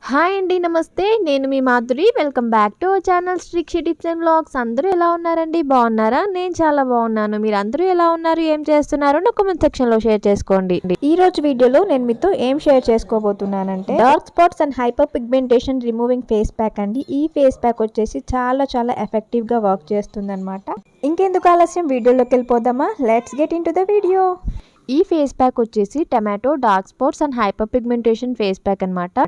Hi అండి, నమస్తే. నేను మీ Madhuri. Welcome back to our channel Srikshi tips and vlogs. అందరూ ఎలా ఉన్నారండి? బాగున్నారా? నేను చాలా బాగున్నాను. మీరు అందరూ ఎలా ఉన్నారు, ఏం చేస్తున్నారు నా కామెంట్ సెక్షన్లో షేర్ చేసుకోండి. ఈ రోజు వీడియోలో నేను మీతో ఏం షేర్ చేసుకోబోతున్నానంటే dark spots and hyperpigmentation removing face pack అండి. ఈ ఫేస్ ప్యాక్ వచ్చేసి చాలా ఎఫెక్టివ్గా వర్క్ చేస్తుంది అనమాట. ఇంకెందుకు ఆలస్యం, వీడియోలోకి వెళ్ళిపోదామా? Let's get in to the video. ఈ ఫేస్ ప్యాక్ వచ్చేసి tomato dark spots and hyper pigmentation face pack అనమాట.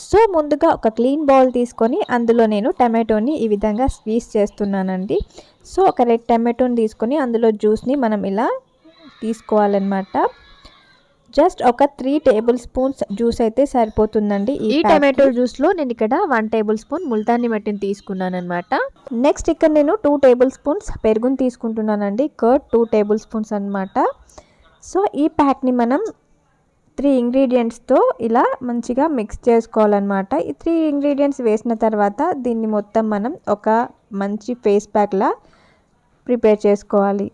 సో ముందుగా ఒక క్లీన్ బౌల్ తీసుకొని అందులో నేను టమాటోని ఈ విధంగా స్క్వీజ్ చేస్తున్నానండి. సో ఒక రెడ్ టమాటోని తీసుకొని అందులో జ్యూస్ని మనం ఇలా తీసుకోవాలన్నమాట. జస్ట్ ఒక 3 టేబుల్ స్పూన్స్ జ్యూస్ అయితే సరిపోతుందండి. ఈ టమాటో జ్యూస్లో నేను ఇక్కడ 1 టేబుల్ స్పూన్ ముల్తానీ మట్టిని తీసుకున్నాను అనమాట. నెక్స్ట్ ఇక్కడ నేను 2 టేబుల్ స్పూన్స్ పెరుగుని తీసుకుంటున్నానండి. కర్డ్ 2 టేబుల్ స్పూన్స్ అనమాట. సో ఈ ప్యాక్ని మనం 3 ఇంగ్రీడియంట్స్తో ఇలా మంచిగా మిక్స్ చేసుకోవాలన్నమాట. ఈ 3 ఇంగ్రీడియంట్స్ వేసిన తర్వాత దీన్ని మొత్తం మనం ఒక మంచి ఫేస్ ప్యాక్లా ప్రిపేర్ చేసుకోవాలి.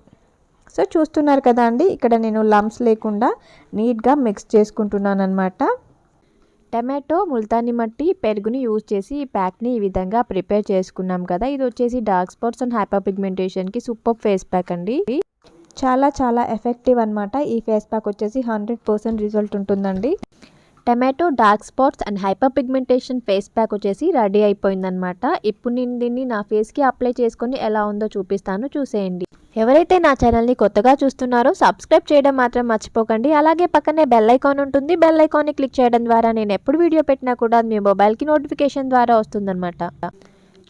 సో చూస్తున్నారు కదా అండి, ఇక్కడ నేను లంప్స్ లేకుండా నీట్గా మిక్స్ చేసుకుంటున్నాను అనమాట. టమాటో, ముల్తానీ మట్టి, పెరుగుని యూజ్ చేసి ఈ ప్యాక్ని ఈ విధంగా ప్రిపేర్ చేసుకున్నాం కదా. ఇది వచ్చేసి డార్క్ స్పాట్స్ అండ్ హైపర్ పిగ్మెంటేషన్కి సూపర్ ఫేస్ ప్యాక్ అండి. చాలా ఎఫెక్టివ్ అనమాట. ఈ ఫేస్ ప్యాక్ వచ్చేసి 100% రిజల్ట్ ఉంటుందండి. Tomato dark spots and hyper pigmentation face pack వచ్చేసి రెడీ అయిపోయిందనమాట. ఇప్పుడు నేను దీన్ని నా ఫేస్కి అప్లై చేసుకొని ఎలా ఉందో చూపిస్తాను, చూసేయండి. ఎవరైతే నా ఛానల్ని కొత్తగా చూస్తున్నారో సబ్స్క్రైబ్ చేయడం మాత్రం మర్చిపోకండి. అలాగే పక్కనే బెల్ ఐకాన్ ఉంటుంది. బెల్ ఐకాన్ని క్లిక్ చేయడం ద్వారా నేను ఎప్పుడు వీడియో పెట్టినా కూడా మీ మొబైల్కి నోటిఫికేషన్ ద్వారా వస్తుందన్నమాట.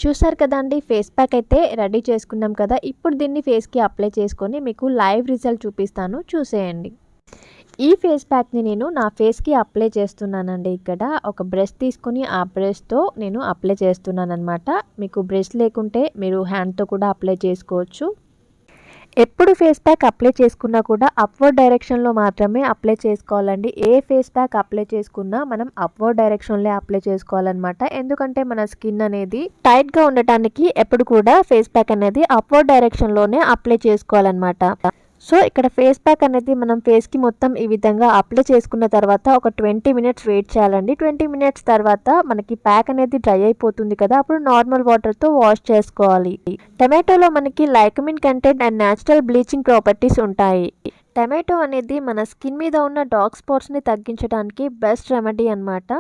చూసారు కదా అండి, ఫేస్ ప్యాక్ అయితే రెడీ చేసుకున్నాం కదా. ఇప్పుడు దీన్ని ఫేస్కి అప్లై చేసుకొని మీకు లైవ్ రిజల్ట్ చూపిస్తాను, చూసేయండి. ఈ ఫేస్ ప్యాక్ని నేను నా ఫేస్కి అప్లై చేస్తున్నానండి. ఇక్కడ ఒక బ్రష్ తీసుకుని ఆ బ్రష్తో నేను అప్లై చేస్తున్నాను అనమాట. మీకు బ్రష్ లేకుంటే మీరు హ్యాండ్తో కూడా అప్లై చేసుకోవచ్చు. ఎప్పుడు ఫేస్ ప్యాక్ అప్లై చేసుకున్నా కూడా అప్వర్డ్ డైరెక్షన్లో మాత్రమే అప్లై చేసుకోవాలండి. ఏ ఫేస్ ప్యాక్ అప్లై చేసుకున్నా మనం అప్వర్డ్ డైరెక్షన్లో అప్లై చేసుకోవాలన్నమాట. ఎందుకంటే మన స్కిన్ అనేది టైట్గా ఉండటానికి ఎప్పుడు కూడా ఫేస్ ప్యాక్ అనేది అప్వర్డ్ డైరెక్షన్లోనే అప్లై చేసుకోవాలన్నమాట. సో ఇక్కడ ఫేస్ ప్యాక్ అనేది మనం ఫేస్కి మొత్తం ఈ విధంగా అప్లై చేసుకున్న తర్వాత ఒక 20 మినిట్స్ వెయిట్ చేయాలండి. 20 మినిట్స్ తర్వాత మనకి ప్యాక్ అనేది డ్రై అయిపోతుంది కదా, అప్పుడు నార్మల్ వాటర్తో వాష్ చేసుకోవాలి. టమాటోలో మనకి లైకమిన్ content and natural bleaching properties ఉంటాయి. టమాటో అనేది మన స్కిన్ మీద ఉన్న డార్క్ స్పాట్స్ని తగ్గించడానికి బెస్ట్ రెమెడీ అనమాట.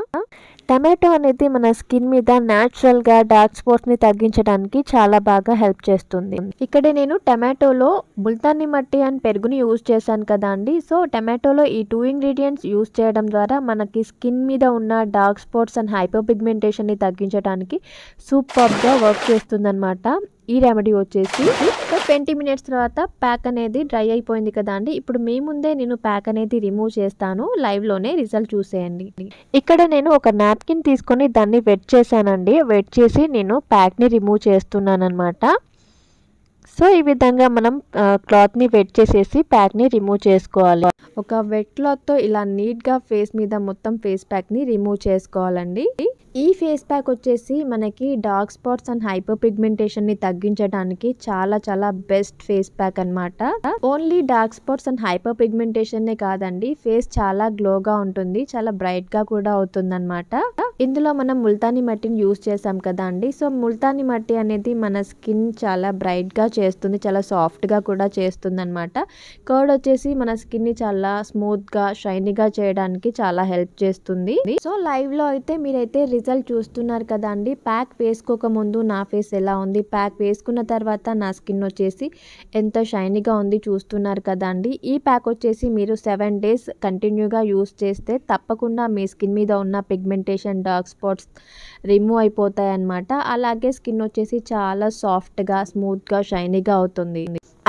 టమాటో అనేది మన స్కిన్ మీద న్యాచురల్గా డార్క్ స్పాట్స్ని తగ్గించడానికి చాలా బాగా హెల్ప్ చేస్తుంది. ఇక్కడ నేను టమాటోలో ముల్తానీ మట్టి అండ్ పెరుగుని యూజ్ చేశాను కదా అండి. సో టమాటోలో ఈ 2 ఇంగ్రీడియంట్స్ యూజ్ చేయడం ద్వారా మనకి స్కిన్ మీద ఉన్న డార్క్ స్పాట్స్ అండ్ హైపర్ పిగ్మెంటేషన్ని తగ్గించడానికి సూపర్గా వర్క్ చేస్తుంది అనమాట. ఈ రెమెడీ వచ్చేసి 20 మినిట్స్ తర్వాత ప్యాక్ అనేది డ్రై అయిపోయింది కదా అండి. ఇప్పుడు మీ ముందే నేను ప్యాక్ అనేది రిమూవ్ చేస్తాను, లైవ్లోనే రిజల్ట్ చూసేయండి. ఇక్కడ నేను ఒక నాప్కిన్ తీసుకొని దాన్ని వెట్ చేశానండి. వెట్ చేసి నేను ప్యాక్ని రిమూవ్ చేస్తున్నాను అనమాట. సో ఈ విధంగా మనం క్లాత్ని వెట్ చేసేసి ప్యాక్ని రిమూవ్ చేసుకోవాలి. ఒక వెట్ క్లాత్తో ఇలా నీట్గా ఫేస్ మీద మొత్తం ఫేస్ ప్యాక్ని రిమూవ్ చేసుకోవాలండి. ఈ ఫేస్ ప్యాక్ వచ్చేసి మనకి డార్క్ స్పాట్స్ అండ్ హైపర్ పిగ్మెంటేషన్ని తగ్గించడానికి చాలా బెస్ట్ ఫేస్ ప్యాక్ అనమాట. ఓన్లీ డార్క్ స్పాట్స్ అండ్ హైపర్ పిగ్మెంటేషన్నే కాదండి, ఫేస్ చాలా గ్లోగా ఉంటుంది, చాలా బ్రైట్గా కూడా అవుతుంది అనమాట. ఇందులో మనం ముల్తానీ మట్టిని యూజ్ చేసాం కదా అండి. సో ముల్తానీ మట్టి అనేది మన స్కిన్ చాలా బ్రైట్గా చేస్తుంది, చాలా సాఫ్ట్గా కూడా చేస్తుంది అనమాట. కర్డ్ వచ్చేసి మన స్కిన్ని చాలా స్మూత్గా షైనీగా చేయడానికి చాలా హెల్ప్ చేస్తుంది. సో లైవ్లో అయితే మీరైతే రిజల్ట్ చూస్తున్నారు కదా అండి. ప్యాక్ వేసుకోక ముందు నా ఫేస్ ఎలా ఉంది, ప్యాక్ వేసుకున్న తర్వాత నా స్కిన్ వచ్చేసి ఎంత షైనీగా ఉంది చూస్తున్నారు కదా అండి. ఈ ప్యాక్ వచ్చేసి మీరు 7 డేస్ కంటిన్యూగా యూస్ చేస్తే తప్పకుండా మీ స్కిన్ మీద ఉన్న పిగ్మెంటేషన్ డార్క్ స్పాట్స్ రిమూవ్ అయిపోతాయి అన్నమాట. అలాగే స్కిన్ వచ్చేసి చాలా సాఫ్ట్గా స్మూత్గా షైనీగా అవుతుంది.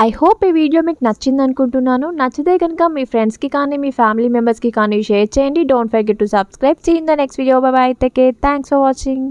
ఐ హోప్ ఈ వీడియో మీకు నచ్చింది అనుకుంటున్నాను. నచ్చితే కనుక మీ ఫ్రెండ్స్కి కానీ మీ ఫ్యామిలీ మెంబర్స్కి కానీ షేర్ చేయండి. Don't forget to subscribe. See in the next video. Bye bye. Take care. Thanks for watching.